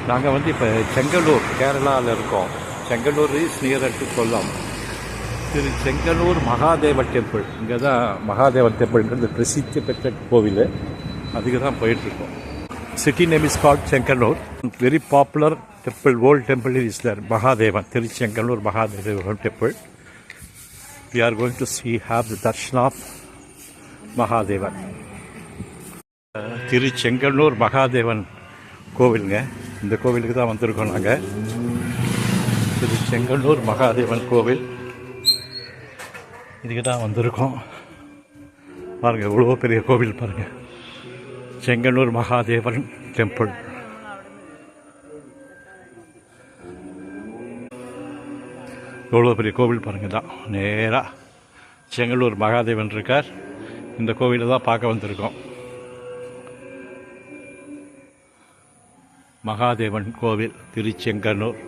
நாங்கள் வந்து இப்போ செங்கலூர் கேரளாவில் இருக்கோம். Chengalur is near to Kollam. Thiru Chengalur Mahadeva temple, இங்கே தான் மகாதேவ டெம்பிள்ன்றது பிரசித்தி பெற்ற கோவில். அதுக்கு தான் போயிட்டுருக்கோம். City name is called செங்கலூர். Very popular temple, old temple is there, Mahadevan, Tiruchengalur Mahadevan temple. We are going to see, have the darshan of Mahadevan. Tiruchengalur Mahadevan கோவிலுங்க. இந்த கோவிலுக்கு தான் வந்திருக்கோம் நாங்கள். திருச்செங்கலூர் மகாதேவன் கோவில், இதுக்கு தான் வந்திருக்கோம். பாருங்கள், இவ்வளோ பெரிய கோவில் பாருங்கள். செங்கலூர் மகாதேவன் டெம்பிள். எவ்வளோ பெரிய கோவில் பாருங்கள். தான் நேராக செங்கலூர் மகாதேவன் இருக்கார். இந்த கோவிலை தான் பார்க்க வந்திருக்கோம். மகாதேவன் கோவில், திருச்செங்கலூர்.